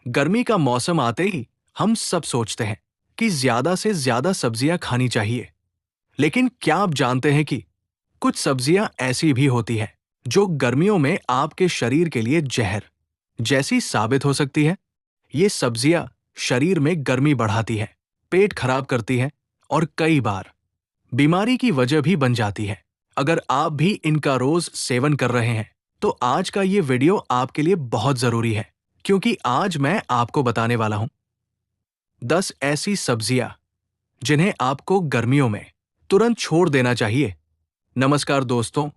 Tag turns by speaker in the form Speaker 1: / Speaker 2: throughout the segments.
Speaker 1: गर्मी का मौसम आते ही हम सब सोचते हैं कि ज्यादा से ज्यादा सब्जियां खानी चाहिए। लेकिन क्या आप जानते हैं कि कुछ सब्जियां ऐसी भी होती हैं जो गर्मियों में आपके शरीर के लिए जहर जैसी साबित हो सकती है। ये सब्जियां शरीर में गर्मी बढ़ाती है, पेट खराब करती है और कई बार बीमारी की वजह भी बन जाती है। अगर आप भी इनका रोज सेवन कर रहे हैं तो आज का ये वीडियो आपके लिए बहुत जरूरी है, क्योंकि आज मैं आपको बताने वाला हूं 10 ऐसी सब्जियां जिन्हें आपको गर्मियों में तुरंत छोड़ देना चाहिए। नमस्कार दोस्तों,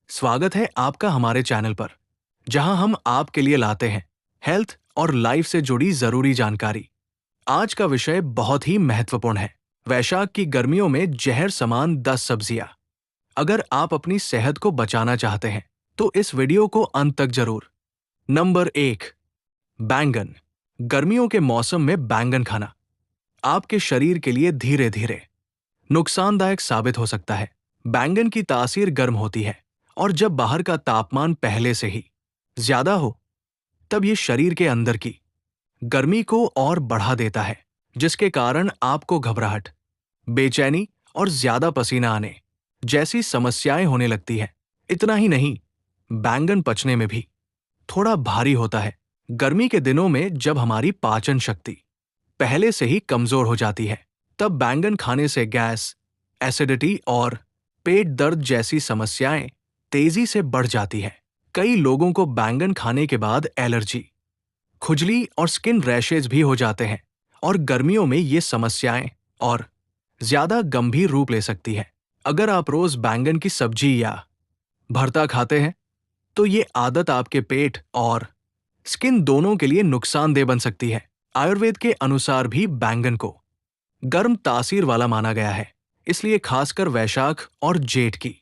Speaker 1: स्वागत है आपका हमारे चैनल पर, जहां हम आपके लिए लाते हैं हेल्थ और लाइफ से जुड़ी जरूरी जानकारी। आज का विषय बहुत ही महत्वपूर्ण है, वैशाख की गर्मियों में जहर समान 10 सब्जियां। अगर आप अपनी सेहत को बचाना चाहते हैं तो इस वीडियो को अंत तक जरूर। नंबर 1, बैंगन। गर्मियों के मौसम में बैंगन खाना आपके शरीर के लिए धीरे धीरे नुकसानदायक साबित हो सकता है। बैंगन की तासीर गर्म होती है और जब बाहर का तापमान पहले से ही ज्यादा हो तब ये शरीर के अंदर की गर्मी को और बढ़ा देता है, जिसके कारण आपको घबराहट, बेचैनी और ज्यादा पसीना आने जैसी समस्याएं होने लगती है। इतना ही नहीं, बैंगन पचने में भी थोड़ा भारी होता है। गर्मी के दिनों में जब हमारी पाचन शक्ति पहले से ही कमजोर हो जाती है, तब बैंगन खाने से गैस, एसिडिटी और पेट दर्द जैसी समस्याएं तेजी से बढ़ जाती है। कई लोगों को बैंगन खाने के बाद एलर्जी, खुजली और स्किन रैशेज भी हो जाते हैं और गर्मियों में ये समस्याएं और ज्यादा गंभीर रूप ले सकती है। अगर आप रोज बैंगन की सब्जी या भरता खाते हैं तो ये आदत आपके पेट और स्किन दोनों के लिए नुकसानदेह बन सकती है। आयुर्वेद के अनुसार भी बैंगन को गर्म तासीर वाला माना गया है, इसलिए खासकर वैशाख और जेठ की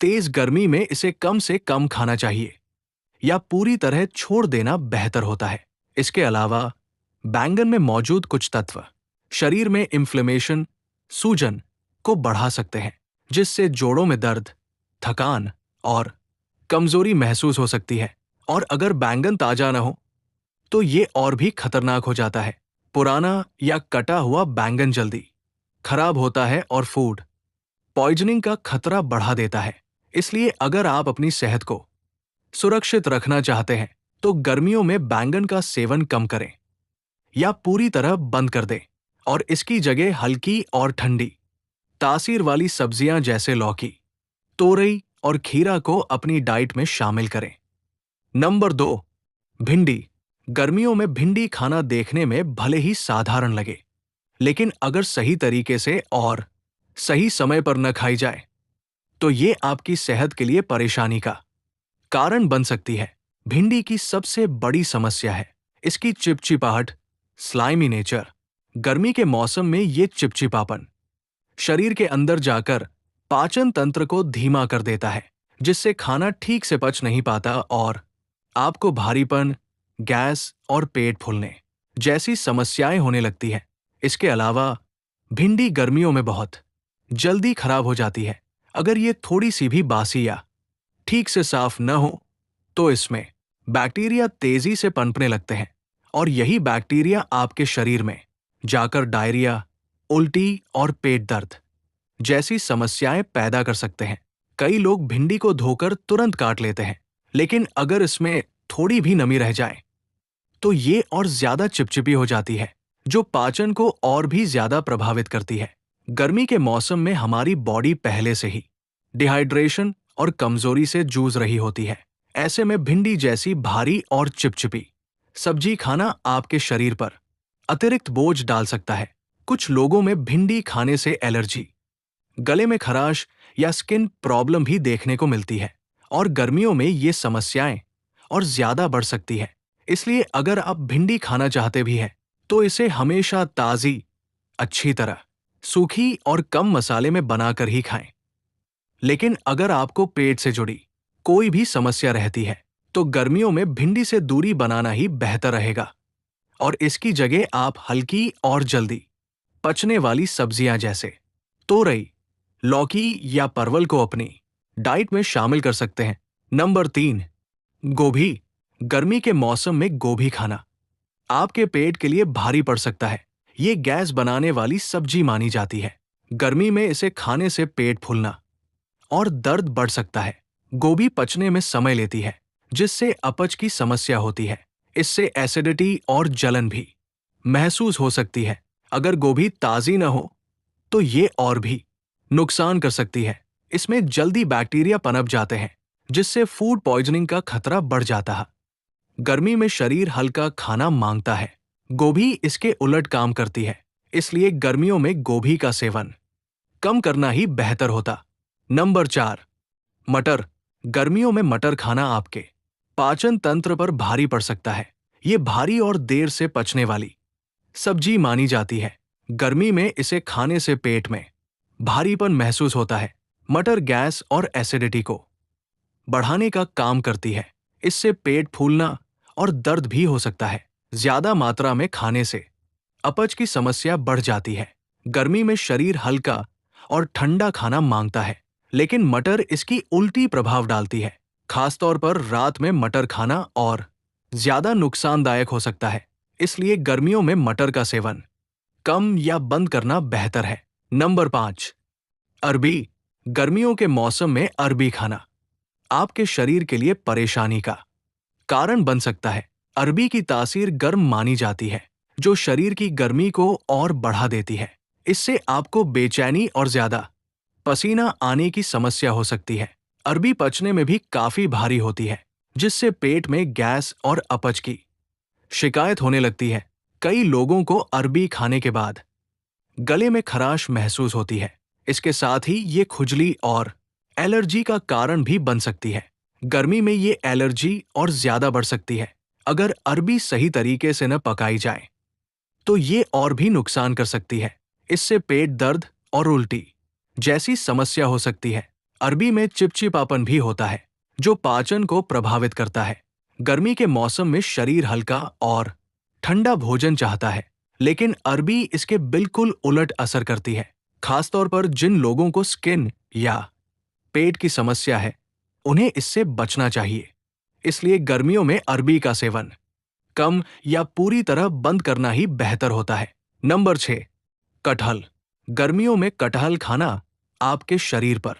Speaker 1: तेज गर्मी में इसे कम से कम खाना चाहिए या पूरी तरह छोड़ देना बेहतर होता है। इसके अलावा बैंगन में मौजूद कुछ तत्व शरीर में इन्फ्लेमेशन, सूजन को बढ़ा सकते हैं, जिससे जोड़ों में दर्द, थकान और कमजोरी महसूस हो सकती है। और अगर बैंगन ताजा न हो तो ये और भी खतरनाक हो जाता है। पुराना या कटा हुआ बैंगन जल्दी खराब होता है और फूड पॉइजनिंग का खतरा बढ़ा देता है। इसलिए अगर आप अपनी सेहत को सुरक्षित रखना चाहते हैं तो गर्मियों में बैंगन का सेवन कम करें या पूरी तरह बंद कर दें और इसकी जगह हल्की और ठंडी तासीर वाली सब्जियां जैसे लौकी, तोरई और खीरा को अपनी डाइट में शामिल करें। नंबर 2, भिंडी। गर्मियों में भिंडी खाना देखने में भले ही साधारण लगे, लेकिन अगर सही तरीके से और सही समय पर न खाई जाए तो ये आपकी सेहत के लिए परेशानी का कारण बन सकती है। भिंडी की सबसे बड़ी समस्या है इसकी चिपचिपाहट, स्लाइमी नेचर। गर्मी के मौसम में ये चिपचिपापन शरीर के अंदर जाकर पाचन तंत्र को धीमा कर देता है, जिससे खाना ठीक से पच नहीं पाता और आपको भारीपन, गैस और पेट फूलने जैसी समस्याएं होने लगती हैं। इसके अलावा भिंडी गर्मियों में बहुत जल्दी खराब हो जाती है। अगर ये थोड़ी सी भी बासी या ठीक से साफ न हो तो इसमें बैक्टीरिया तेजी से पनपने लगते हैं और यही बैक्टीरिया आपके शरीर में जाकर डायरिया, उल्टी और पेट दर्द जैसी समस्याएं पैदा कर सकते हैं। कई लोग भिंडी को धोकर तुरंत काट लेते हैं, लेकिन अगर इसमें थोड़ी भी नमी रह जाए तो ये और ज्यादा चिपचिपी हो जाती है, जो पाचन को और भी ज्यादा प्रभावित करती है। गर्मी के मौसम में हमारी बॉडी पहले से ही डिहाइड्रेशन और कमजोरी से जूझ रही होती है। ऐसे में भिंडी जैसी भारी और चिपचिपी सब्जी खाना आपके शरीर पर अतिरिक्त बोझ डाल सकता है। कुछ लोगों में भिंडी खाने से एलर्जी, गले में खराश या स्किन प्रॉब्लम भी देखने को मिलती है और गर्मियों में ये समस्याएं और ज्यादा बढ़ सकती है। इसलिए अगर आप भिंडी खाना चाहते भी हैं तो इसे हमेशा ताजी, अच्छी तरह सूखी और कम मसाले में बनाकर ही खाएं। लेकिन अगर आपको पेट से जुड़ी कोई भी समस्या रहती है तो गर्मियों में भिंडी से दूरी बनाना ही बेहतर रहेगा और इसकी जगह आप हल्की और जल्दी पचने वाली सब्जियां जैसे तोरई, लौकी या परवल को अपनी डाइट में शामिल कर सकते हैं। नंबर 3, गोभी। गर्मी के मौसम में गोभी खाना आपके पेट के लिए भारी पड़ सकता है। ये गैस बनाने वाली सब्जी मानी जाती है। गर्मी में इसे खाने से पेट फूलना और दर्द बढ़ सकता है। गोभी पचने में समय लेती है, जिससे अपच की समस्या होती है। इससे एसिडिटी और जलन भी महसूस हो सकती है। अगर गोभी ताज़ी न हो तो ये और भी नुकसान कर सकती है। इसमें जल्दी बैक्टीरिया पनप जाते हैं, जिससे फूड पॉइजनिंग का खतरा बढ़ जाता है। गर्मी में शरीर हल्का खाना मांगता है। गोभी इसके उलट काम करती है, इसलिए गर्मियों में गोभी का सेवन कम करना ही बेहतर होता। नंबर 4, मटर। गर्मियों में मटर खाना आपके पाचन तंत्र पर भारी पड़ सकता है। ये भारी और देर से पचने वाली सब्जी मानी जाती है। गर्मी में इसे खाने से पेट में भारीपन महसूस होता है। मटर गैस और एसिडिटी को बढ़ाने का काम करती है। इससे पेट फूलना और दर्द भी हो सकता है। ज्यादा मात्रा में खाने से अपच की समस्या बढ़ जाती है। गर्मी में शरीर हल्का और ठंडा खाना मांगता है, लेकिन मटर इसकी उल्टी प्रभाव डालती है। खासतौर पर रात में मटर खाना और ज्यादा नुकसानदायक हो सकता है। इसलिए गर्मियों में मटर का सेवन कम या बंद करना बेहतर है। नंबर 5, अरबी। गर्मियों के मौसम में अरबी खाना आपके शरीर के लिए परेशानी का कारण बन सकता है। अरबी की तासीर गर्म मानी जाती है, जो शरीर की गर्मी को और बढ़ा देती है। इससे आपको बेचैनी और ज्यादा पसीना आने की समस्या हो सकती है। अरबी पचने में भी काफी भारी होती है, जिससे पेट में गैस और अपच की शिकायत होने लगती है। कई लोगों को अरबी खाने के बाद गले में खराश महसूस होती है। इसके साथ ही ये खुजली और एलर्जी का कारण भी बन सकती है। गर्मी में ये एलर्जी और ज्यादा बढ़ सकती है। अगर अरबी सही तरीके से न पकाई जाए तो ये और भी नुकसान कर सकती है। इससे पेट दर्द और उल्टी जैसी समस्या हो सकती है। अरबी में चिपचिपापन भी होता है, जो पाचन को प्रभावित करता है। गर्मी के मौसम में शरीर हल्का और ठंडा भोजन चाहता है, लेकिन अरबी इसके बिल्कुल उलट असर करती है। खासतौर पर जिन लोगों को स्किन या पेट की समस्या है, उन्हें इससे बचना चाहिए। इसलिए गर्मियों में अरबी का सेवन कम या पूरी तरह बंद करना ही बेहतर होता है। नंबर 6, कटहल। गर्मियों में कटहल खाना आपके शरीर पर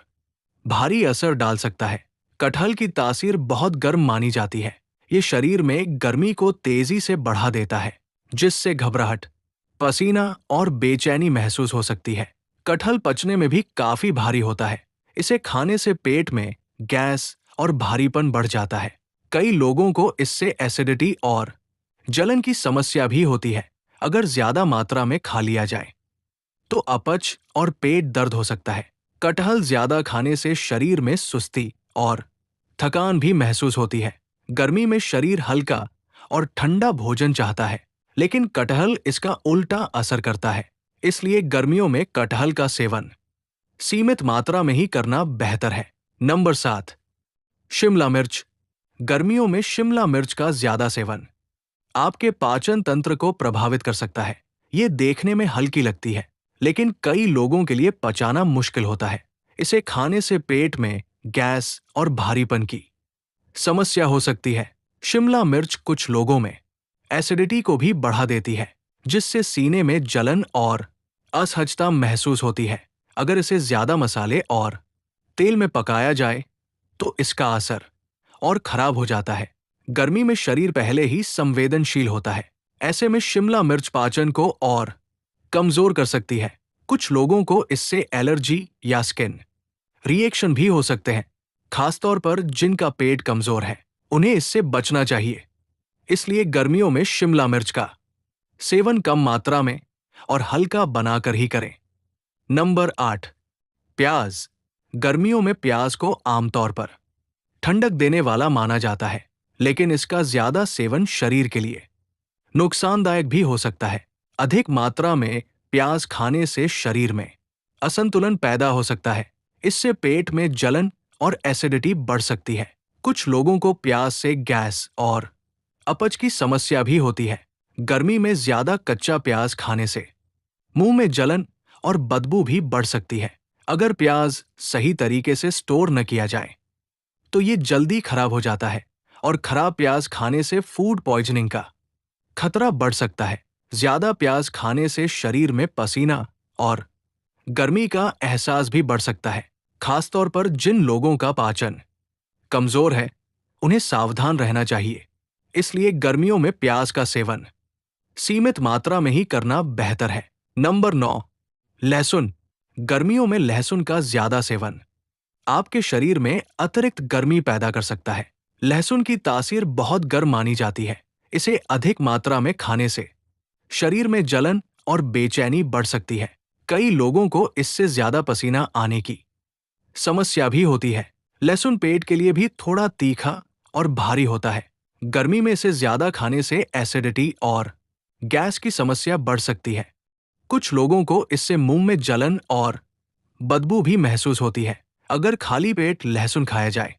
Speaker 1: भारी असर डाल सकता है। कटहल की तासीर बहुत गर्म मानी जाती है। ये शरीर में गर्मी को तेजी से बढ़ा देता है, जिससे घबराहट, पसीना और बेचैनी महसूस हो सकती है। कटहल पचने में भी काफी भारी होता है। इसे खाने से पेट में गैस और भारीपन बढ़ जाता है। कई लोगों को इससे एसिडिटी और जलन की समस्या भी होती है। अगर ज्यादा मात्रा में खा लिया जाए तो अपच और पेट दर्द हो सकता है। कटहल ज्यादा खाने से शरीर में सुस्ती और थकान भी महसूस होती है। गर्मी में शरीर हल्का और ठंडा भोजन चाहता है, लेकिन कटहल इसका उल्टा असर करता है। इसलिए गर्मियों में कटहल का सेवन सीमित मात्रा में ही करना बेहतर है। नंबर 7, शिमला मिर्च। गर्मियों में शिमला मिर्च का ज्यादा सेवन आपके पाचन तंत्र को प्रभावित कर सकता है। ये देखने में हल्की लगती है, लेकिन कई लोगों के लिए पचाना मुश्किल होता है। इसे खाने से पेट में गैस और भारीपन की समस्या हो सकती है। शिमला मिर्च कुछ लोगों में एसिडिटी को भी बढ़ा देती है, जिससे सीने में जलन और असहजता महसूस होती है। अगर इसे ज्यादा मसाले और तेल में पकाया जाए तो इसका असर और खराब हो जाता है। गर्मी में शरीर पहले ही संवेदनशील होता है। ऐसे में शिमला मिर्च पाचन को और कमजोर कर सकती है। कुछ लोगों को इससे एलर्जी या स्किन रिएक्शन भी हो सकते हैं, खासतौर पर जिनका पेट कमजोर है। उन्हें इससे बचना चाहिए। इसलिए गर्मियों में शिमला मिर्च का सेवन कम मात्रा में और हल्का बनाकर ही करें। नंबर 8, प्याज। गर्मियों में प्याज को आमतौर पर ठंडक देने वाला माना जाता है, लेकिन इसका ज्यादा सेवन शरीर के लिए नुकसानदायक भी हो सकता है। अधिक मात्रा में प्याज खाने से शरीर में असंतुलन पैदा हो सकता है। इससे पेट में जलन और एसिडिटी बढ़ सकती है। कुछ लोगों को प्याज से गैस और अपच की समस्या भी होती है। गर्मी में ज्यादा कच्चा प्याज खाने से मुंह में जलन और बदबू भी बढ़ सकती है। अगर प्याज सही तरीके से स्टोर न किया जाए तो ये जल्दी खराब हो जाता है, और खराब प्याज खाने से फूड पॉइजनिंग का खतरा बढ़ सकता है। ज्यादा प्याज खाने से शरीर में पसीना और गर्मी का एहसास भी बढ़ सकता है। खासतौर पर जिन लोगों का पाचन कमजोर है, उन्हें सावधान रहना चाहिए। इसलिए गर्मियों में प्याज का सेवन सीमित मात्रा में ही करना बेहतर है। नंबर 9, लहसुन। गर्मियों में लहसुन का ज्यादा सेवन आपके शरीर में अतिरिक्त गर्मी पैदा कर सकता है। लहसुन की तासीर बहुत गर्म मानी जाती है। इसे अधिक मात्रा में खाने से शरीर में जलन और बेचैनी बढ़ सकती है। कई लोगों को इससे ज्यादा पसीना आने की समस्या भी होती है। लहसुन पेट के लिए भी थोड़ा तीखा और भारी होता है। गर्मी में इसे ज्यादा खाने से एसिडिटी और गैस की समस्या बढ़ सकती है। कुछ लोगों को इससे मुंह में जलन और बदबू भी महसूस होती है। अगर खाली पेट लहसुन खाया जाए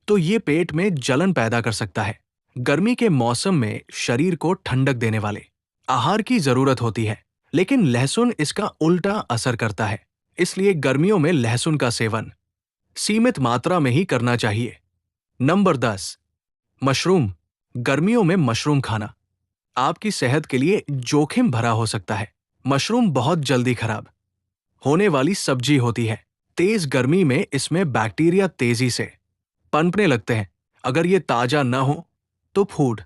Speaker 1: तो ये पेट में जलन पैदा कर सकता है। गर्मी के मौसम में शरीर को ठंडक देने वाले आहार की जरूरत होती है, लेकिन लहसुन इसका उल्टा असर करता है। इसलिए गर्मियों में लहसुन का सेवन सीमित मात्रा में ही करना चाहिए। Number 10, mushroom. गर्मियों में मशरूम खाना आपकी सेहत के लिए जोखिम भरा हो सकता है। मशरूम बहुत जल्दी खराब होने वाली सब्जी होती है। तेज गर्मी में इसमें बैक्टीरिया तेजी से पनपने लगते हैं। अगर ये ताजा न हो तो फूड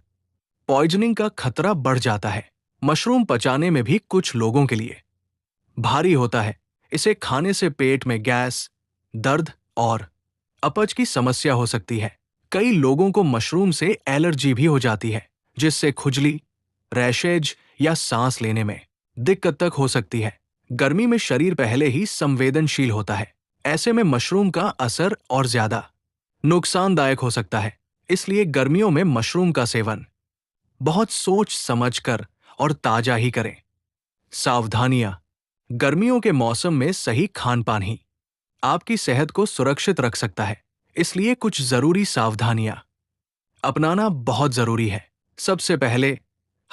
Speaker 1: पॉइजनिंग का खतरा बढ़ जाता है। मशरूम पचाने में भी कुछ लोगों के लिए भारी होता है। इसे खाने से पेट में गैस, दर्द और अपच की समस्या हो सकती है। कई लोगों को मशरूम से एलर्जी भी हो जाती है, जिससे खुजली, रैशेज या सांस लेने में दिक्कत तक हो सकती है। गर्मी में शरीर पहले ही संवेदनशील होता है। ऐसे में मशरूम का असर और ज्यादा नुकसानदायक हो सकता है। इसलिए गर्मियों में मशरूम का सेवन बहुत सोच समझकर और ताजा ही करें। सावधानियां। गर्मियों के मौसम में सही खान-पान ही आपकी सेहत को सुरक्षित रख सकता है। इसलिए कुछ जरूरी सावधानियां अपनाना बहुत जरूरी है। सबसे पहले,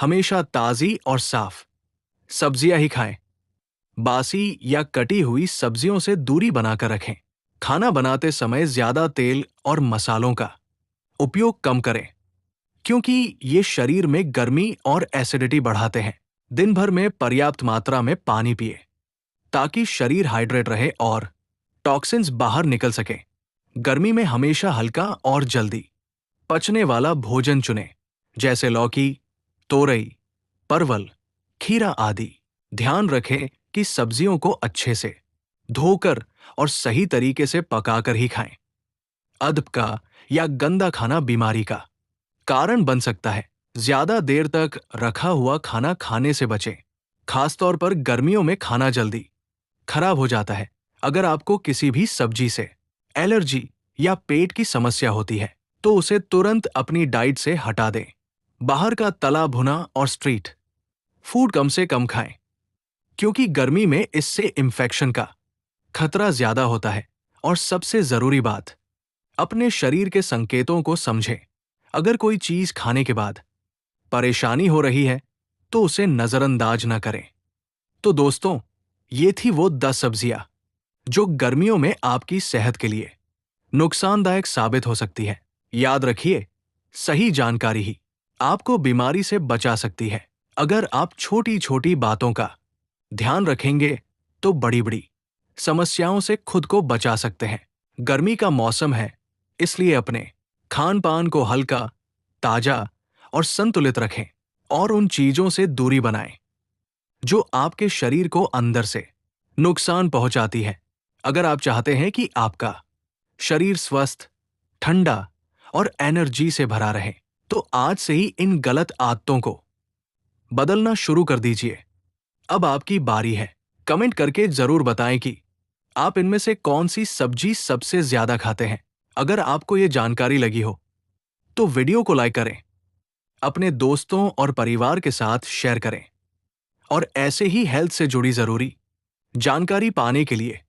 Speaker 1: हमेशा ताजी और साफ सब्जियां ही खाएं। बासी या कटी हुई सब्जियों से दूरी बनाकर रखें। खाना बनाते समय ज्यादा तेल और मसालों का उपयोग कम करें, क्योंकि ये शरीर में गर्मी और एसिडिटी बढ़ाते हैं। दिन भर में पर्याप्त मात्रा में पानी पिए, ताकि शरीर हाइड्रेट रहे और टॉक्सिन्स बाहर निकल सकें। गर्मी में हमेशा हल्का और जल्दी पचने वाला भोजन चुनें, जैसे लौकी, तोरई, परवल, खीरा आदि। ध्यान रखें कि सब्जियों को अच्छे से धोकर और सही तरीके से पकाकर ही खाएं। अदब का या गंदा खाना बीमारी का कारण बन सकता है। ज्यादा देर तक रखा हुआ खाना खाने से बचें। खासतौर पर गर्मियों में खाना जल्दी खराब हो जाता है। अगर आपको किसी भी सब्जी से एलर्जी या पेट की समस्या होती है, तो उसे तुरंत अपनी डाइट से हटा दें। बाहर का तला भुना और स्ट्रीट फूड कम से कम खाएं, क्योंकि गर्मी में इससे इंफेक्शन का खतरा ज्यादा होता है। और सबसे जरूरी बात, अपने शरीर के संकेतों को समझें। अगर कोई चीज खाने के बाद परेशानी हो रही है, तो उसे नजरअंदाज न करें। तो दोस्तों, ये थी वो 10 सब्जियां जो गर्मियों में आपकी सेहत के लिए नुकसानदायक साबित हो सकती है। याद रखिए, सही जानकारी ही आपको बीमारी से बचा सकती है। अगर आप छोटी छोटी बातों का ध्यान रखेंगे, तो बड़ी बड़ी समस्याओं से खुद को बचा सकते हैं। गर्मी का मौसम है, इसलिए अपने खान पान को हल्का, ताजा और संतुलित रखें और उन चीजों से दूरी बनाएं जो आपके शरीर को अंदर से नुकसान पहुंचाती है। अगर आप चाहते हैं कि आपका शरीर स्वस्थ, ठंडा और एनर्जी से भरा रहे, तो आज से ही इन गलत आदतों को बदलना शुरू कर दीजिए। अब आपकी बारी है। कमेंट करके जरूर बताएं कि आप इनमें से कौन सी सब्जी सबसे ज्यादा खाते हैं। अगर आपको ये जानकारी लगी हो, तो वीडियो को लाइक करें, अपने दोस्तों और परिवार के साथ शेयर करें और ऐसे ही हेल्थ से जुड़ी जरूरी जानकारी पाने के लिए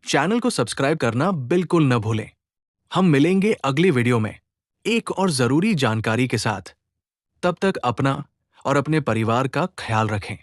Speaker 1: चैनल को सब्सक्राइब करना बिल्कुल न भूलें। हम मिलेंगे अगली वीडियो में एक और जरूरी जानकारी के साथ। तब तक अपना और अपने परिवार का ख्याल रखें।